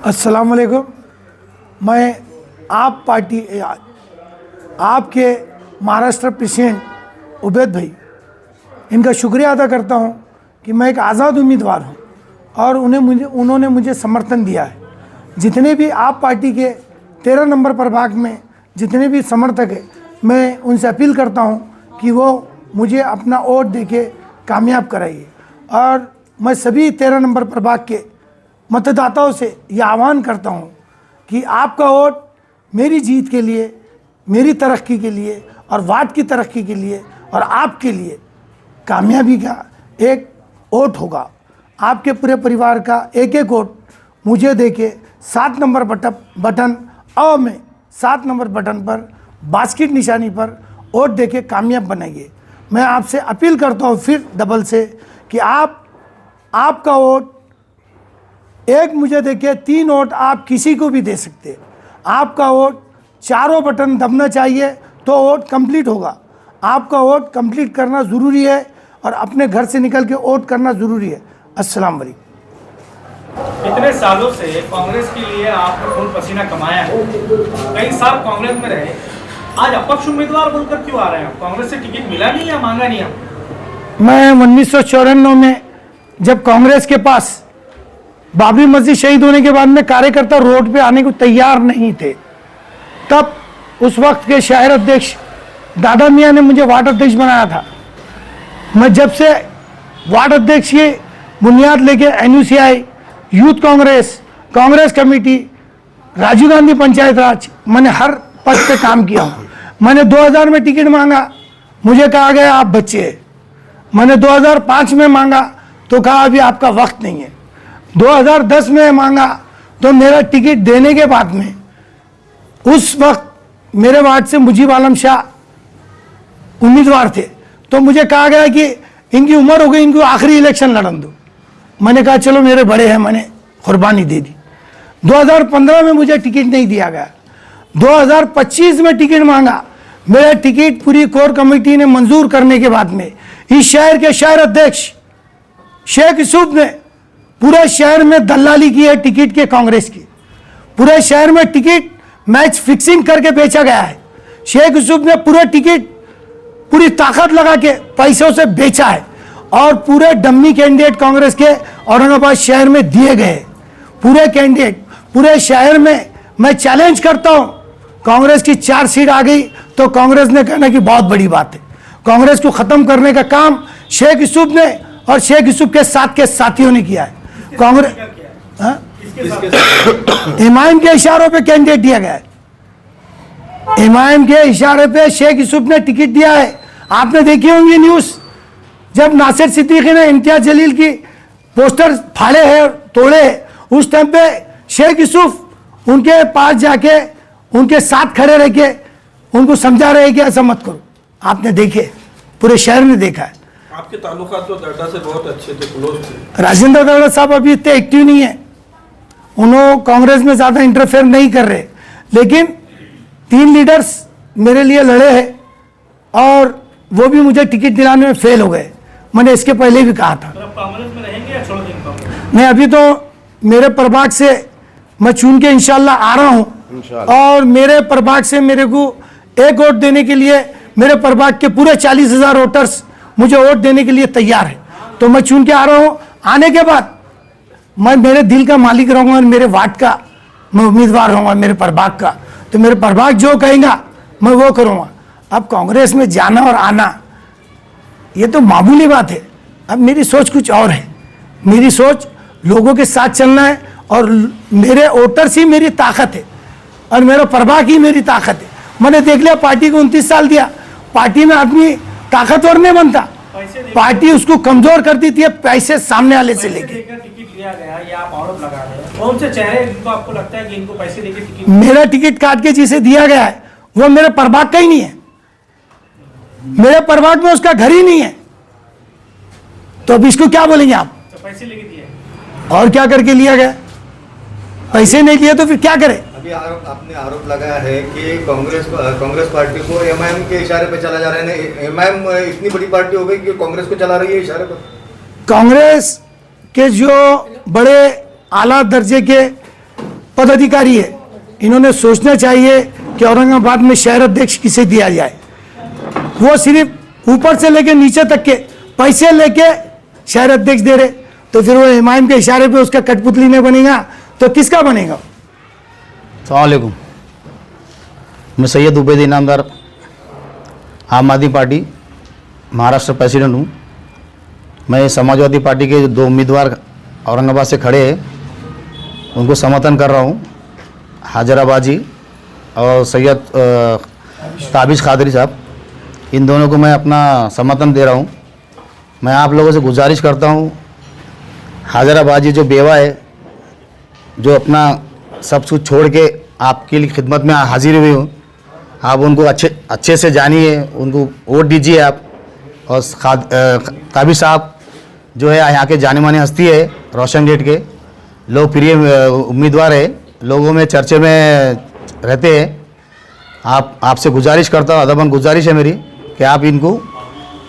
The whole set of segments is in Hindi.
अस्सलाम वालेकुम। मैं आप पार्टी आपके महाराष्ट्र प्रेसिडेंट उबैद भाई इनका शुक्रिया अदा करता हूं कि मैं एक आज़ाद उम्मीदवार हूं और उन्होंने मुझे समर्थन दिया है। जितने भी आप पार्टी के 13 नंबर प्रभाग में जितने भी समर्थक हैं, मैं उनसे अपील करता हूं कि वो मुझे अपना वोट देके कामयाब कराइए। और मैं सभी 13 नंबर प्रभाग के मतदाताओं से यह आह्वान करता हूं कि आपका वोट मेरी जीत के लिए, मेरी तरक्की के लिए और वार्ड की तरक्की के लिए और आपके लिए कामयाबी का एक वोट होगा। आपके पूरे परिवार का एक एक वोट मुझे देके 7 नंबर बटन और में 7 नंबर बटन पर बास्केट निशानी पर वोट देके कामयाब बनाइए। मैं आपसे अपील करता हूँ फिर डबल से कि आपका वोट एक मुझे देके 3 वोट आप किसी को भी दे सकते। आपका वोट चारों बटन दबना चाहिए तो वोट कंप्लीट होगा। आपका वोट कंप्लीट करना ज़रूरी है और अपने घर से निकल के वोट करना ज़रूरी है। अस्सलाम वालेकुम। इतने सालों से कांग्रेस के लिए आपने खून पसीना कमाया है, कई साल कांग्रेस में रहे, आज अपक्ष उम्मीदवार बोलकर क्यों आ रहे हैं? कांग्रेस से टिकट मिला नहीं या मांगा नहीं आपको? मैं 1994 में जब कांग्रेस के पास बाबरी मस्जिद शहीद होने के बाद में कार्यकर्ता रोड पे आने को तैयार नहीं थे, तब उस वक्त के शहर अध्यक्ष दादा मियाँ ने मुझे वार्ड अध्यक्ष बनाया था। मैं जब से वार्ड अध्यक्ष की बुनियाद लेके NUCI, youth Congress committee, Rajiv Gandhi panchayat raj, मैंने हर पद पे काम किया हूँ। मैंने 2000 में टिकट मांगा, मुझे कहा गया आप बच्चे हैं। मैंने 2005 में मांगा तो कहा अभी आपका वक्त नहीं है। 2010 में मांगा तो मेरा टिकट देने के बाद में उस वक्त मेरे वार्ड से मुजीब आलम शाह उम्मीदवार थे, तो मुझे कहा गया कि इनकी उम्र हो गई, इनको आखिरी इलेक्शन लड़न दो। मैंने कहा चलो मेरे बड़े हैं, मैंने कुर्बानी दे दी। 2015 में मुझे टिकट नहीं दिया गया। 2025 में टिकट मांगा, मेरा टिकट पूरी कोर कमेटी ने मंजूर करने के बाद में इस शहर के शहर अध्यक्ष शेख यूसुफ ने पूरे शहर में दलाली की है टिकट के कांग्रेस की। पूरे शहर में टिकट मैच फिक्सिंग करके बेचा गया है। शेख यूसुफ ने पूरे टिकट पूरी ताकत लगा के पैसों से बेचा है और पूरे डम्मी कैंडिडेट कांग्रेस के औरंगाबाद शहर में दिए गए। पूरे कैंडिडेट पूरे शहर में मैं चैलेंज करता हूं, कांग्रेस की 4 सीट आ गई तो कांग्रेस ने कहना कि बहुत बड़ी बात है। कांग्रेस को खत्म करने का काम शेख यूसुफ ने और शेख यूसुफ के साथ के साथियों ने किया है। कांग्रेस इमाम के इशारों पे कैंडिडेट दिया गया है। इमाम के इशारे पे शेख यूसुफ ने टिकट दिया है। आपने देखी होंगी न्यूज, जब नासिर सिद्दीकी ने इम्तियाज जलील की पोस्टर फाड़े हैं तोड़े हैं, उस टाइम पे शेख यूसुफ उनके पास जाके उनके साथ खड़े रह के उनको समझा रहे कि ऐसा मत करो। आपने देखे, पूरे शहर ने देखा है। आपके ताल्लुकात तो दर्दा से बहुत अच्छे थे, क्लोज थे। राजेंद्र दर्दा साहब अभी इतने एक्टिव नहीं है, उन्होंने कांग्रेस में ज़्यादा इंटरफेयर नहीं कर रहे, लेकिन 3 लीडर्स मेरे लिए लड़े हैं और वो भी मुझे टिकट दिलाने में फेल हो गए। मैंने इसके पहले भी कहा था। तो आप कांग्रेस में रहेंगे या छोड़ देंगे कांग्रेस? नहीं, अभी तो मेरे प्रभाग से मैं चुन के इंशाल्लाह आ रहा हूँ और मेरे प्रभाग से मेरे को एक वोट देने के लिए मेरे प्रभाग के पूरे 40,000 वोटर्स मुझे वोट देने के लिए तैयार है। तो मैं चुन के आ रहा हूँ। आने के बाद मैं मेरे दिल का मालिक रहूँगा और मेरे वार्ड का मैं उम्मीदवार रहूँगा, मेरे प्रभाग का। तो मेरे प्रभाग जो कहेगा मैं वो करूँगा। अब कांग्रेस में जाना और आना ये तो मामूली बात है। अब मेरी सोच कुछ और है। मेरी सोच लोगों के साथ चलना है और मेरे वोटर्स ही मेरी ताकत है और मेरा प्रभाग ही मेरी ताकत है। मैंने देख लिया, पार्टी को 29 साल दिया, पार्टी में आदमी ताकतवर नहीं बनता, पार्टी उसको कमजोर कर देती है पैसे सामने वाले से लेके। टिकट लिया गया, ये आप आरोप लगा रहे हैं। कौन से चेहरे जिनको आपको लगता है कि इनको पैसे देके टिकट? मेरा टिकट काट के जिसे दिया गया है वो मेरे प्रभाग का ही नहीं है, मेरे प्रभाग में उसका घर ही नहीं है, तो अब इसको क्या बोलेंगे आप? तो पैसे लेके दिए और क्या करके लिया गया? पैसे नहीं लिए तो फिर क्या करे? अभी आपने आरोप लगाया है कि कांग्रेस पार्टी को MIM के इशारे पे चला जा रहा है। MIM इतनी बड़ी पार्टी हो गई कि कांग्रेस को चला रही है इशारे पर। कांग्रेस के जो बड़े आला दर्जे के पदाधिकारी है, इन्होंने सोचना चाहिए कि औरंगाबाद में शहर अध्यक्ष किसे दिया जाए। वो सिर्फ ऊपर से लेके नीचे तक के पैसे लेके शहर अध्यक्ष दे रहे, तो फिर वो इमाम के इशारे पे उसका कठपुतली नहीं बनेगा तो किसका बनेगा? अस्सलाम वालेकुम, मैं सैयद उबैद इनामदार, आम आदमी पार्टी महाराष्ट्र प्रेसिडेंट हूँ। मैं समाजवादी पार्टी के जो 2 उम्मीदवार औरंगाबाद से खड़े हैं उनको समर्थन कर रहा हूँ, हाजराबाजी और सैयद ताबिश खादरी साहब। इन दोनों को मैं अपना समर्थन दे रहा हूँ। मैं आप लोगों से गुजारिश करता हूँ, हाजराबाजी जो बेवा है, जो अपना सब कुछ छोड़ के आपके लिए खिदमत में हाजिर हुए हूँ, आप उनको अच्छे से जानिए, उनको वोट दीजिए आप। और ताबिश साहब जो है यहाँ के जाने माने हस्ती है, रोशन गेट के लोकप्रिय उम्मीदवार है, लोगों में चर्चे में रहते हैं। आपसे गुजारिश करता हूँ, अदबन गुजारिश है मेरी कि आप इनको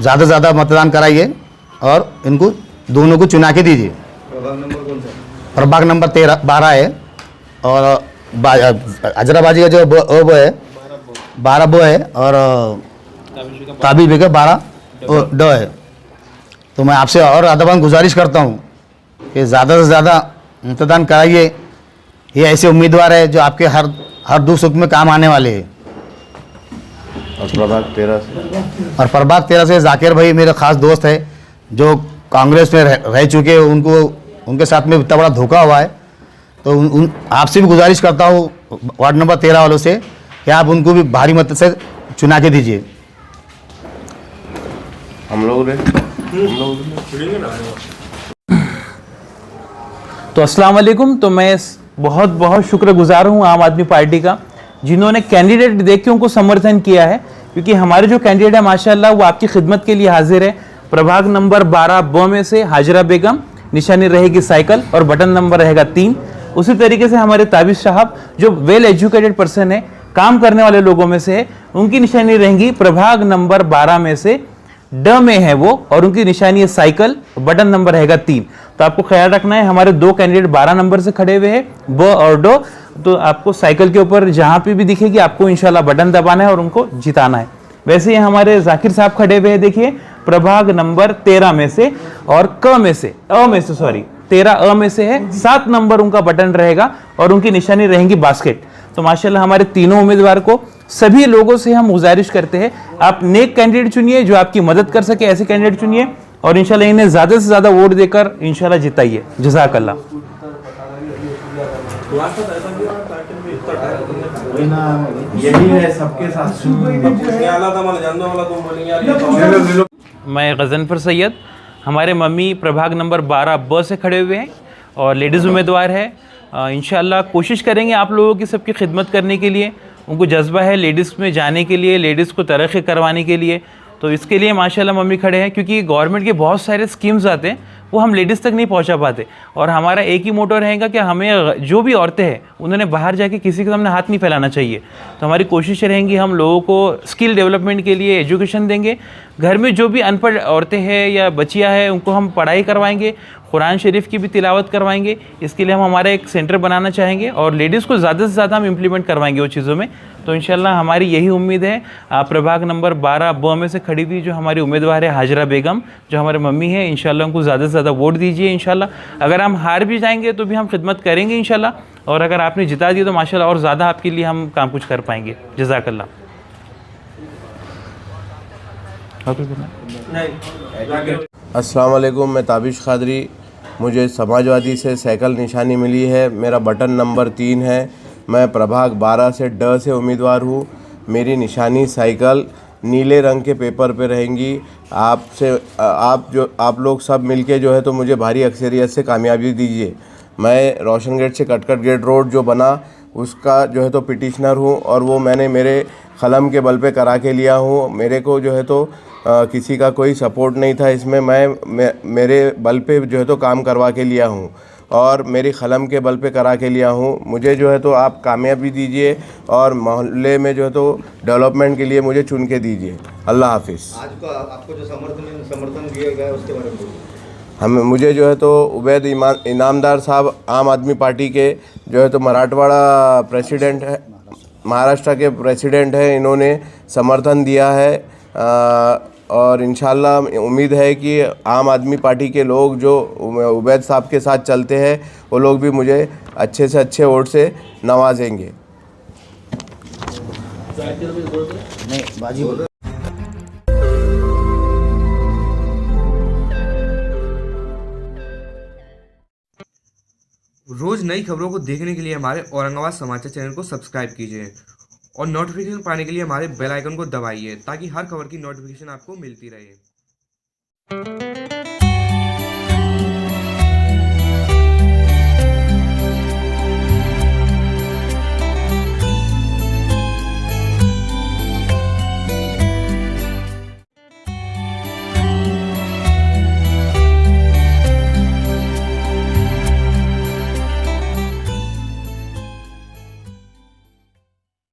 ज़्यादा से ज़्यादा मतदान कराइए और इनको दोनों को चुना के दीजिए। प्रभाग नंबर कौन सा? प्रभाग नंबर 12 है और हजराबाजी का जो वो है 12 वो है और ताबिश बेगा 12 ड है। तो मैं आपसे और अदबन गुजारिश करता हूँ कि ज़्यादा से ज़्यादा मतदान कराइए। ये ऐसे उम्मीदवार है जो आपके हर दुख सुख में काम आने वाले हैं। और प्रभाग 13 से? और प्रभाग 13 से जाकिर भाई मेरे ख़ास दोस्त है जो कांग्रेस में रह चुके, उनके साथ में इतना बड़ा धोखा हुआ है। तो आपसे भी गुजारिश करता हूँ वार्ड नंबर 13 वालों से कि आप उनको भी भारी मत से चुना के दीजिए। हम लोग तो अस्सलाम वालेकुम। तो मैं बहुत बहुत शुक्रगुजार हूँ आम आदमी पार्टी का, जिन्होंने कैंडिडेट देख के उनको समर्थन किया है, क्योंकि हमारे जो कैंडिडेट है माशाल्लाह वो आपकी खिदमत के लिए हाजिर है। प्रभाग नंबर 12 ब में से हाजरा बेगम, निशानी रहेगी साइकिल और बटन नंबर रहेगा 3। उसी तरीके से हमारे ताबिश साहब जो वेल एजुकेटेड पर्सन है, काम करने वाले लोगों में से है, उनकी निशानी रहेंगी प्रभाग नंबर 12 में से ड में है वो, और उनकी निशानी है साइकिल, बटन नंबर रहेगा 3। तो आपको ख्याल रखना है, हमारे 2 कैंडिडेट 12 नंबर से खड़े हुए हैं, ब और डो। तो आपको साइकिल के ऊपर जहां पे भी दिखेगी आपको इंशाल्लाह बटन दबाना है और उनको जिताना है। वैसे ही हमारे जाकिर साहब खड़े हुए हैं, देखिए प्रभाग नंबर 13 में से और क में से 13 अ में से है, 7 नंबर उनका बटन रहेगा और उनकी निशानी रहेंगी बास्केट। तो माशाल्लाह हमारे तीनों उम्मीदवार को सभी लोगों से हम गुजारिश करते हैं, आप नेक कैंडिडेट चुनिए जो आपकी मदद कर सके, ऐसे कैंडिडेट चुनिए और इंशाल्लाह इन्हें ज्यादा से ज्यादा वोट देकर इंशाल्लाह जिताइए। जज़ाकल्लाह। यही है सबके साथ। मैं गज़नफर सैयद, हमारे मम्मी प्रभाग नंबर 12 ब से खड़े हुए हैं और लेडीज़ उम्मीदवार है। इंशाल्लाह कोशिश करेंगे आप लोगों की सबकी खिदमत करने के लिए। उनको जज्बा है लेडीज़ में जाने के लिए, लेडीज़ को तरक्की करवाने के लिए। तो इसके लिए माशाल्लाह मम्मी खड़े हैं, क्योंकि गवर्नमेंट के बहुत सारे स्कीम्स आते हैं वो हम लेडीज़ तक नहीं पहुंचा पाते। और हमारा एक ही मोटो रहेगा कि हमें जो भी औरतें हैं उन्होंने बाहर जाके किसी के सामने हाथ नहीं फैलाना चाहिए। तो हमारी कोशिश रहेंगी, हम लोगों को स्किल डेवलपमेंट के लिए एजुकेशन देंगे। घर में जो भी अनपढ़ औरतें हैं या बच्चियाँ हैं उनको हम पढ़ाई करवाएंगे, कुरान शरीफ की भी तिलावत करवाएंगे। इसके लिए हम हमारा एक सेंटर बनाना चाहेंगे और लेडीज़ को ज़्यादा से ज़्यादा हम इम्प्लीमेंट करवाएंगे वो चीज़ों में। तो इंशाल्लाह हमारी यही उम्मीद है। प्रभाग नंबर 12 ब में से खड़ी हुई जो हमारी उम्मीदवार है हाजरा बेगम, जो हमारे मम्मी है, इंशाल्लाह उनको ज़्यादा से ज़्यादा वोट दीजिए। इंशाल्लाह अगर हम हार भी जाएंगे तो भी हम खिदमत करेंगे इंशाल्लाह, और अगर आपने जिता दिया तो माशाल्लाह और ज़्यादा आपके लिए हम काम कुछ कर पाएंगे। जज़ाकल्लाह। अस्सलाम वालेकुम, मैं ताबिश खादरी, मुझे समाजवादी से साइकिल निशानी मिली है, मेरा बटन नंबर 3 है। मैं प्रभाग 12 से ड से उम्मीदवार हूँ। मेरी निशानी साइकिल नीले रंग के पेपर पे रहेंगी। आप लोग सब मिलके जो है तो मुझे भारी अक्सरियत से कामयाबी दीजिए। मैं रोशन गेट से कटकट गेट रोड जो बना उसका जो है तो पिटिशनर हूँ और वो मैंने मेरे कलम के बल पे करा के लिया हूँ। मेरे को जो है तो किसी का कोई सपोर्ट नहीं था इसमें, मैं मेरे बल पे जो है तो काम करवा के लिया हूँ और मेरी कलम के बल पे करा के लिया हूँ। मुझे जो है तो आप कामयाबी दीजिए और मोहल्ले में जो है तो डेवलपमेंट के लिए मुझे चुन के दीजिए। अल्लाह हाफिज़। आज को आपको जो समर्थन दिया गया है उसके बारे में बोलिए। मुझे जो है तो उबैद इनामदार साहब आम आदमी पार्टी के जो है तो मराठवाड़ा प्रेसिडेंट है, महाराष्ट्र के प्रेसिडेंट हैं, इन्होंने समर्थन दिया है। और इंशाल्लाह उम्मीद है कि आम आदमी पार्टी के लोग जो उबैद साहब के साथ चलते हैं वो लोग भी मुझे अच्छे से अच्छे वोट से नवाजेंगे। रोज नई खबरों को देखने के लिए हमारे औरंगाबाद समाचार चैनल को सब्सक्राइब कीजिए और नोटिफिकेशन पाने के लिए हमारे बेल आइकन को दबाइए ताकि हर खबर की नोटिफिकेशन आपको मिलती रहे।